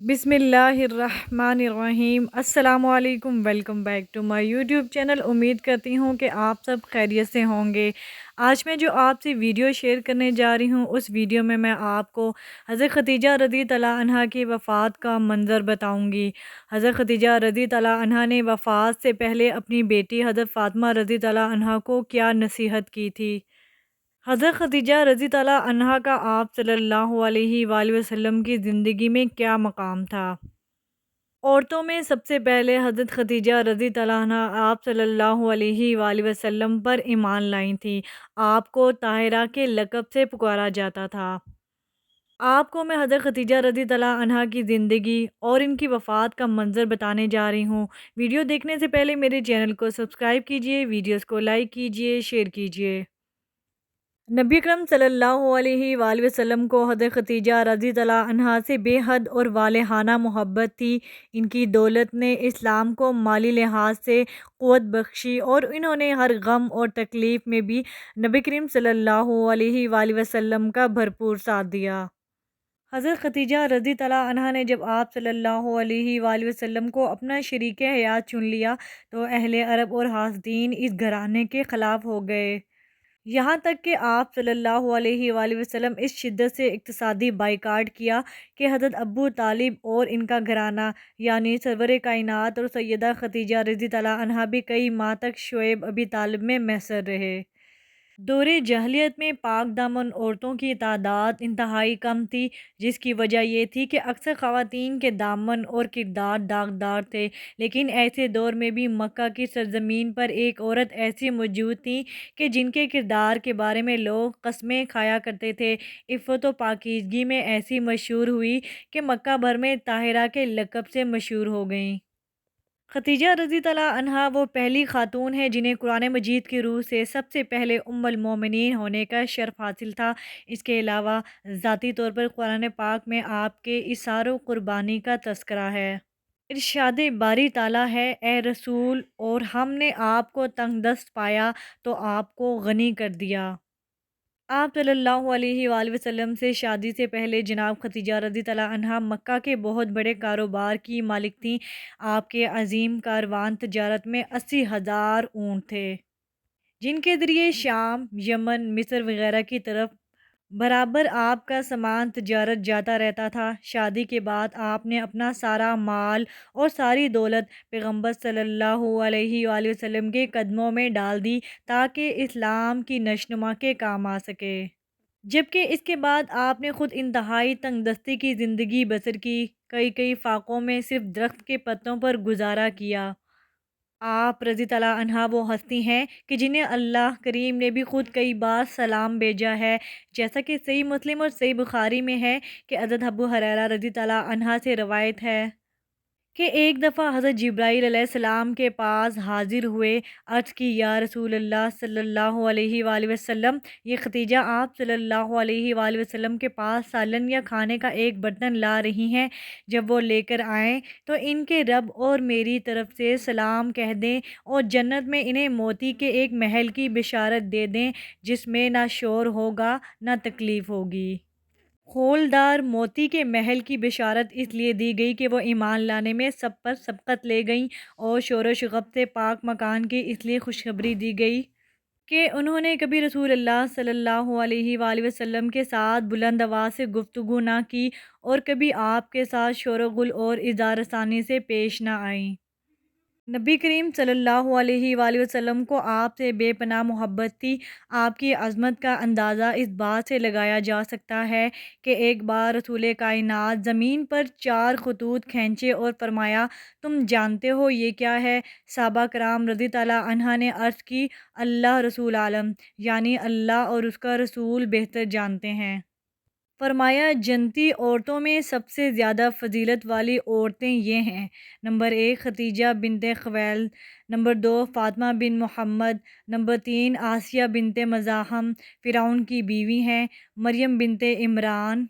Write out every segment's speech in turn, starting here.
بسم اللہ الرحمن الرحیم۔ السلام علیکم، welcome back to my YouTube channel. امید کرتی ہوں کہ آپ سب خیریت سے ہوں گے۔ آج میں جو آپ سے ویڈیو شیئر کرنے جا رہی ہوں، اس ویڈیو میں آپ کو حضرت خدیجہ رضی اللہ عنہا کی وفات کا منظر بتاؤں گی۔ حضرت خدیجہ رضی اللہ عنہا نے وفات سے پہلے اپنی بیٹی حضرت فاطمہ رضی اللہ عنہا کو کیا نصیحت کی تھی۔ حضرت خدیجہ رضی اللہ عنہا کا آپ صلی اللہ علیہ وآلہ وسلم کی زندگی میں کیا مقام تھا؟ عورتوں میں سب سے پہلے حضرت خدیجہ رضی اللہ عنہا آپ صلی اللہ علیہ وآلہ وسلم پر ایمان لائی تھیں۔ آپ کو طاہرہ کے لقب سے پکارا جاتا تھا۔ آپ کو میں حضرت خدیجہ رضی اللہ عنہا کی زندگی اور ان کی وفات کا منظر بتانے جا رہی ہوں۔ ویڈیو دیکھنے سے پہلے میرے چینل کو سبسکرائب کیجئے، ویڈیوز کو لائک کیجئے، شیئر کیجئے۔ نبی اکرم صلی اللہ علیہ وآلہ وسلم کو حضرت خدیجہ رضی اللہ عنہا سے بے حد اور والہانہ محبت تھی۔ ان کی دولت نے اسلام کو مالی لحاظ سے قوت بخشی اور انہوں نے ہر غم اور تکلیف میں بھی نبی کریم صلی اللہ علیہ وآلہ وسلم کا بھرپور ساتھ دیا۔ حضرت خدیجہ رضی اللہ عنہا نے جب آپ صلی اللہ علیہ وآلہ وسلم کو اپنا شریک حیات چن لیا تو اہل عرب اور حاسدین اس گھرانے کے خلاف ہو گئے۔ یہاں تک کہ آپ صلی اللہ علیہ وآلہ وسلم اس شدت سے اقتصادی بائیکاٹ کیا کہ حضرت ابو طالب اور ان کا گھرانہ یعنی سرور کائنات اور سیدہ خدیجہ رضی اللہ عنہا بھی کئی ماہ تک شعیب ابی طالب میں محصور رہے۔ دور جاہلیت میں پاک دامن عورتوں کی تعداد انتہائی کم تھی، جس کی وجہ یہ تھی کہ اکثر خواتین کے دامن اور کردار داغدار تھے۔ لیکن ایسے دور میں بھی مکہ کی سرزمین پر ایک عورت ایسی موجود تھی کہ جن کے کردار کے بارے میں لوگ قسمیں کھایا کرتے تھے۔ عفت و پاکیزگی میں ایسی مشہور ہوئی کہ مکہ بھر میں طاہرہ کے لقب سے مشہور ہو گئیں۔ خدیجہ رضی اللہ عنہا وہ پہلی خاتون ہیں جنہیں قرآن مجید کی روح سے سب سے پہلے ام المومنین ہونے کا شرف حاصل تھا۔ اس کے علاوہ ذاتی طور پر قرآن پاک میں آپ کے اثار و قربانی کا تذکرہ ہے۔ ارشاد باری تعالیٰ ہے، اے رسول، اور ہم نے آپ کو تنگ دست پایا تو آپ کو غنی کر دیا۔ آپ صلی اللہ علیہ وآلہ وسلم سے شادی سے پہلے جناب خدیجہ رضی اللہ عنہا مکہ کے بہت بڑے کاروبار کی مالک تھیں۔ آپ کے عظیم کاروان تجارت میں 80,000 اونٹ تھے، جن کے ذریعے شام، یمن، مصر وغیرہ کی طرف برابر آپ کا سامان تجارت جاتا رہتا تھا۔ شادی کے بعد آپ نے اپنا سارا مال اور ساری دولت پیغمبر صلی اللہ علیہ وآلہ وسلم کے قدموں میں ڈال دی تاکہ اسلام کی نشوونما کے کام آ سکے۔ جبکہ اس کے بعد آپ نے خود انتہائی تنگ دستی کی زندگی بسر کی، کئی فاقوں میں صرف درخت کے پتوں پر گزارا کیا۔ آپ رضی اللہ عنہا وہ ہستی ہیں کہ جنہیں اللہ کریم نے بھی خود کئی بار سلام بھیجا ہے، جیسا کہ صحیح مسلم اور صحیح بخاری میں ہے کہ حضرت ابو ہریرہ رضی اللہ عنہ سے روایت ہے کہ ایک دفعہ حضرت جبرائیل علیہ السلام کے پاس حاضر ہوئے، عرض کی، یا رسول اللہ صلی اللہ علیہ وآلہ وسلم، یہ خدیجہ آپ صلی اللہ علیہ وآلہ وسلم کے پاس سالن یا کھانے کا ایک برتن لا رہی ہیں، جب وہ لے کر آئیں تو ان کے رب اور میری طرف سے سلام کہہ دیں اور جنت میں انہیں موتی کے ایک محل کی بشارت دے دیں جس میں نہ شور ہوگا نہ تکلیف ہوگی۔ خولدار موتی کے محل کی بشارت اس لیے دی گئی کہ وہ ایمان لانے میں سب پر سبقت لے گئیں، اور شور و شغب سے پاک مکان کی اس لیے خوشخبری دی گئی کہ انہوں نے کبھی رسول اللہ صلی اللہ علیہ وآلہ وسلم کے ساتھ بلند آواز سے گفتگو نہ کی اور کبھی آپ کے ساتھ شور و غل اور اظہار ثانی سے پیش نہ آئیں۔ نبی کریم صلی اللہ علیہ وآلہ وسلم کو آپ سے بے پناہ محبت تھی۔ آپ کی عظمت کا اندازہ اس بات سے لگایا جا سکتا ہے کہ ایک بار رسول کائنات زمین پر 4 خطوط کھینچے اور فرمایا، تم جانتے ہو یہ کیا ہے؟ صحابہ کرام رضی اللہ عنہ نے عرض کی، اللہ رسول عالم، یعنی اللہ اور اس کا رسول بہتر جانتے ہیں۔ فرمایا، جنتی عورتوں میں سب سے زیادہ فضیلت والی عورتیں یہ ہیں: نمبر 1 خدیجہ بنت خویلد، نمبر 2 فاطمہ بن محمد، نمبر 3 آسیہ بنت مزاحم، فرعون کی بیوی ہیں، مریم بنت عمران،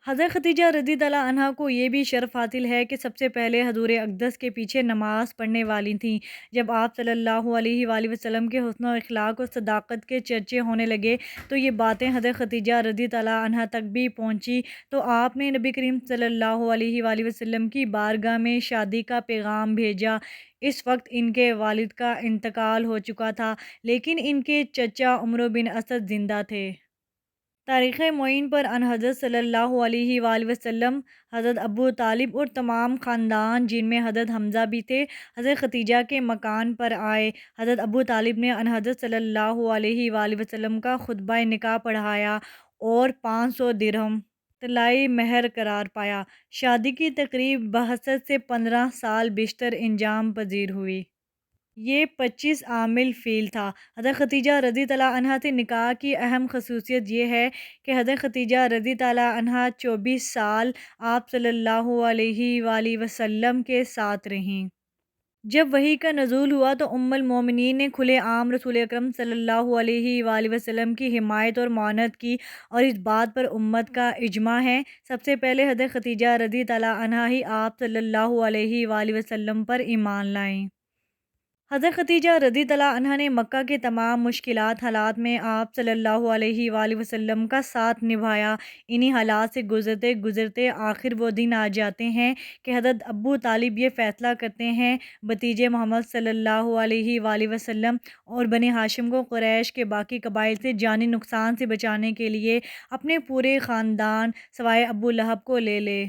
حضرت ختیجہ رضی اللہ عنہا کو یہ بھی شرف حاصل ہے کہ سب سے پہلے حضور اقدس کے پیچھے نماز پڑھنے والی تھیں۔ جب آپ صلی اللہ علیہ وآلہ وسلم کے حسن و اخلاق اور صداقت کے چرچے ہونے لگے تو یہ باتیں حضرت ختیجہ رضی اللہ عنہا تک بھی پہنچی، تو آپ نے نبی کریم صلی اللہ علیہ وآلہ وسلم کی بارگاہ میں شادی کا پیغام بھیجا۔ اس وقت ان کے والد کا انتقال ہو چکا تھا، لیکن ان کے چچا عمرو بن اسد زندہ تھے۔ تاریخ معین پر ان حضرت صلی اللہ علیہ وآلہ وسلم، حضرت ابو طالب اور تمام خاندان جن میں حضرت حمزہ بھی تھے، حضرت ختیجہ کے مکان پر آئے۔ حضرت ابو طالب نے ان حضرت صلی اللہ علیہ وآلہ وسلم کا خطبہ نکاح پڑھایا اور 500 درہم طلائی مہر قرار پایا۔ شادی کی تقریب بحثت سے 15 سال بیشتر انجام پذیر ہوئی۔ یہ 25 عامل فیل تھا۔ حضرت ختیجہ رضی اللہ عنہا سے نکاح کی اہم خصوصیت یہ ہے کہ حضرت ختیجہ رضی اللہ عنہا 24 سال آپ صلی اللہ علیہ وآلہ وسلم کے ساتھ رہیں۔ جب وحی کا نزول ہوا تو ام المومنین نے کھلے عام رسول اکرم صلی اللہ علیہ وآلہ وسلم کی حمایت اور معاونت کی، اور اس بات پر امت کا اجماع ہے۔ سب سے پہلے حضرت ختیجہ رضی اللہ عنہا ہی آپ صلی اللہ علیہ وآلہ وسلم پر ایمان لائیں۔ حضرت ختیجہ رضی اللہ عنہا نے مکہ کے تمام مشکلات حالات میں آپ صلی اللہ علیہ وآلہ وسلم کا ساتھ نبھایا۔ انہی حالات سے گزرتے گزرتے آخر وہ دن آ جاتے ہیں کہ حضرت ابو طالب یہ فیصلہ کرتے ہیں بھتیجے محمد صلی اللہ علیہ وآلہ وسلم اور بنی ہاشم کو قریش کے باقی قبائل سے جانی نقصان سے بچانے کے لیے اپنے پورے خاندان سوائے ابو لہب کو لے لے۔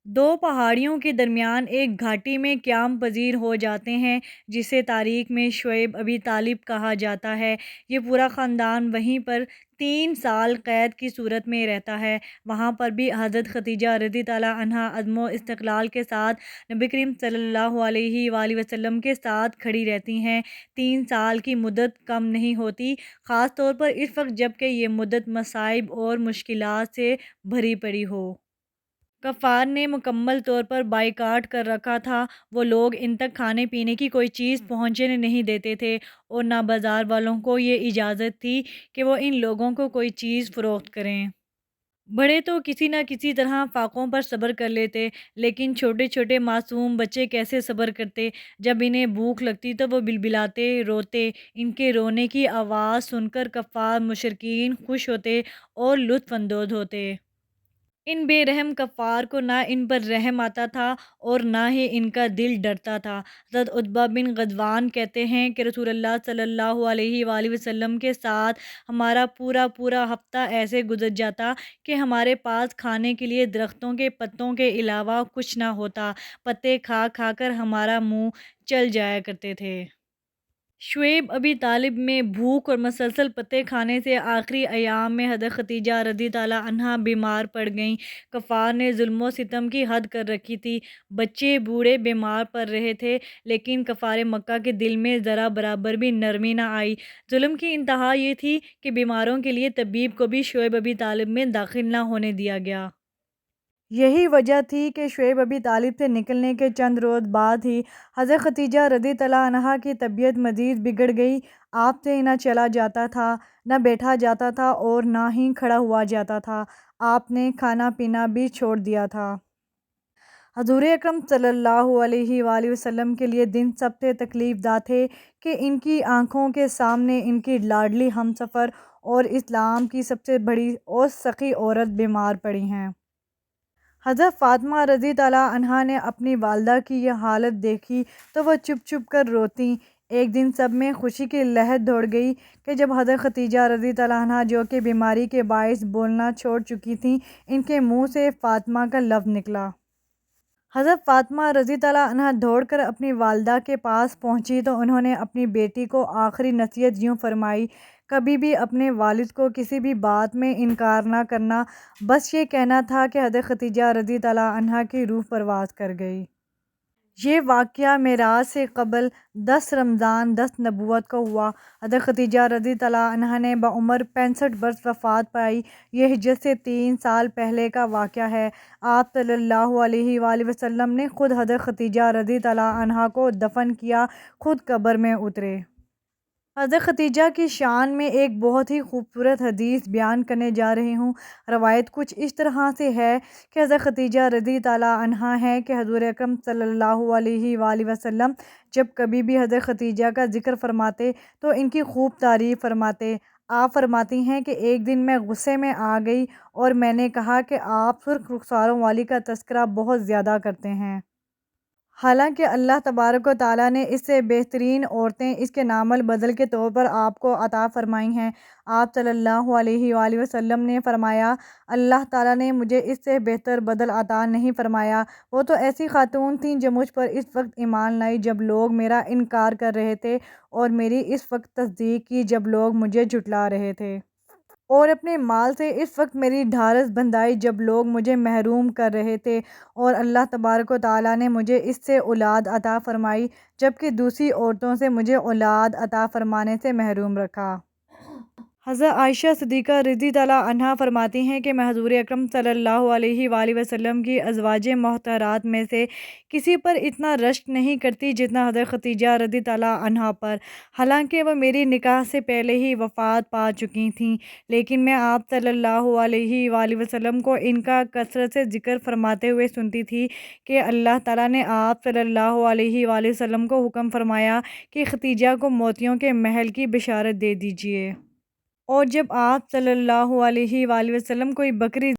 دو پہاڑیوں کے درمیان ایک گھاٹی میں قیام پذیر ہو جاتے ہیں، جسے تاریخ میں شعیب ابی طالب کہا جاتا ہے۔ یہ پورا خاندان وہیں پر 3 سال قید کی صورت میں رہتا ہے۔ وہاں پر بھی حضرت ختیجہ رضی اللہ عنہا عزم و استقلال کے ساتھ نبی کریم صلی اللہ علیہ وآلہ وسلم کے ساتھ کھڑی رہتی ہیں۔ 3 سال کی مدت کم نہیں ہوتی، خاص طور پر اس وقت جب کہ یہ مدت مصائب اور مشکلات سے بھری پڑی ہو۔ کفار نے مکمل طور پر بائیکاٹ کر رکھا تھا۔ وہ لوگ ان تک کھانے پینے کی کوئی چیز پہنچنے نہیں دیتے تھے، اور نہ بازار والوں کو یہ اجازت تھی کہ وہ ان لوگوں کو کوئی چیز فروخت کریں۔ بڑے تو کسی نہ کسی طرح فاقوں پر صبر کر لیتے، لیکن چھوٹے چھوٹے معصوم بچے کیسے صبر کرتے؟ جب انہیں بھوک لگتی تو وہ بلبلاتے روتے۔ ان کے رونے کی آواز سن کر کفار مشرکین خوش ہوتے اور لطف اندوز ہوتے۔ ان بے رحم کفار کو نہ ان پر رحم آتا تھا اور نہ ہی ان کا دل ڈرتا تھا۔ حضرت عتبہ بن غزوان کہتے ہیں کہ رسول اللہ صلی اللہ علیہ وآلہ وسلم کے ساتھ ہمارا پورا ہفتہ ایسے گزر جاتا کہ ہمارے پاس کھانے کے لیے درختوں کے پتوں کے علاوہ کچھ نہ ہوتا۔ پتے کھا کھا کر ہمارا منہ چل جایا کرتے تھے۔ شعیب ابی طالب میں بھوک اور مسلسل پتے کھانے سے آخری ایام میں حضرت ختیجہ رضی اللہ عنہا بیمار پڑ گئیں۔ کفار نے ظلم و ستم کی حد کر رکھی تھی، بچے بوڑھے بیمار پڑ رہے تھے، لیکن کفار مکہ کے دل میں ذرا برابر بھی نرمی نہ آئی۔ ظلم کی انتہا یہ تھی کہ بیماروں کے لیے طبیب کو بھی شعیب ابی طالب میں داخل نہ ہونے دیا گیا۔ یہی وجہ تھی کہ شعیب ابی طالب سے نکلنے کے چند روز بعد ہی حضرت ختیجہ رضی اللہ عنہا کی طبیعت مزید بگڑ گئی۔ آپ سے نہ چلا جاتا تھا، نہ بیٹھا جاتا تھا اور نہ ہی کھڑا ہوا جاتا تھا۔ آپ نے کھانا پینا بھی چھوڑ دیا تھا۔ حضور اکرم صلی اللہ علیہ وآلہ وسلم کے لیے دن سب سے تکلیف دہ تھے کہ ان کی آنکھوں کے سامنے ان کی لاڈلی ہمسفر اور اسلام کی سب سے بڑی اور سخی عورت بیمار پڑی ہیں۔ حضرت فاطمہ رضی اللہ عنہا نے اپنی والدہ کی یہ حالت دیکھی تو وہ چپ چپ کر روتیں۔ ایک دن سب میں خوشی کی لہر دوڑ گئی کہ جب حضرت ختیجہ رضی اللہ عنہا جو کہ بیماری کے باعث بولنا چھوڑ چکی تھیں، ان کے منہ سے فاطمہ کا لفظ نکلا۔ حضرت فاطمہ رضی اللہ عنہا دوڑ کر اپنی والدہ کے پاس پہنچی تو انہوں نے اپنی بیٹی کو آخری نصیحت یوں فرمائی: کبھی بھی اپنے والد کو کسی بھی بات میں انکار نہ کرنا۔ بس یہ کہنا تھا کہ حضرت ختیجہ رضی اللہ عنہا کی روح پرواز کر گئی۔ یہ واقعہ معراج سے قبل 10 رمضان 10 نبوت کو ہوا۔ حضرت ختیجہ رضی اللہ عنہا نے بعمر 65 برس وفات پائی۔ یہ ہجرت سے 3 سال پہلے کا واقعہ ہے۔ آپ صلی اللہ علیہ وآلہ وسلم نے خود حضرت ختیجہ رضی اللہ عنہا کو دفن کیا، خود قبر میں اترے۔ حضرت ختیجہ کی شان میں ایک بہت ہی خوبصورت حدیث بیان کرنے جا رہی ہوں۔ روایت کچھ اس طرح سے ہے کہ حضرت ختیجہ رضی تعالیٰ عنہا ہے کہ حضور اکرم صلی اللہ علیہ وآلہ وسلم جب کبھی بھی حضرت ختیجہ کا ذکر فرماتے تو ان کی خوب تعریف فرماتے۔ آپ فرماتی ہیں کہ ایک دن میں غصے میں آ گئی اور میں نے کہا کہ آپ سرخ رخساروں والی کا تذکرہ بہت زیادہ کرتے ہیں، حالانکہ اللہ تبارک و تعالیٰ نے اس سے بہترین عورتیں اس کے نام البدل کے طور پر آپ کو عطا فرمائی ہیں۔ آپ صلی اللہ علیہ وآلہ وسلم نے فرمایا، اللہ تعالیٰ نے مجھے اس سے بہتر بدل عطا نہیں فرمایا۔ وہ تو ایسی خاتون تھیں جو مجھ پر اس وقت ایمان لائی جب لوگ میرا انکار کر رہے تھے، اور میری اس وقت تصدیق کی جب لوگ مجھے جھٹلا رہے تھے، اور اپنے مال سے اس وقت میری ڈھارس بندھائی جب لوگ مجھے محروم کر رہے تھے، اور اللہ تبارک و تعالیٰ نے مجھے اس سے اولاد عطا فرمائی جبکہ دوسری عورتوں سے مجھے اولاد عطا فرمانے سے محروم رکھا۔ حضرت عائشہ صدیقہ رضی تعالیٰ عنہا فرماتی ہیں کہ میں حضور اکرم صلی اللہ علیہ وآلہ وسلم کی ازواج محترمات میں سے کسی پر اتنا رشک نہیں کرتی جتنا حضرت ختیجہ رضی تعالیٰ عنہا پر، حالانکہ وہ میری نکاح سے پہلے ہی وفات پا چکی تھیں، لیکن میں آپ صلی اللہ علیہ وآلہ وسلم کو ان کا کثرت سے ذکر فرماتے ہوئے سنتی تھی کہ اللہ تعالیٰ نے آپ صلی اللہ علیہ وآلہ وسلم کو حکم فرمایا کہ ختیجہ کو موتیوں کے محل کی بشارت دے دیجیے، اور جب آپ صلی اللہ علیہ وآلہ وسلم کوئی بکری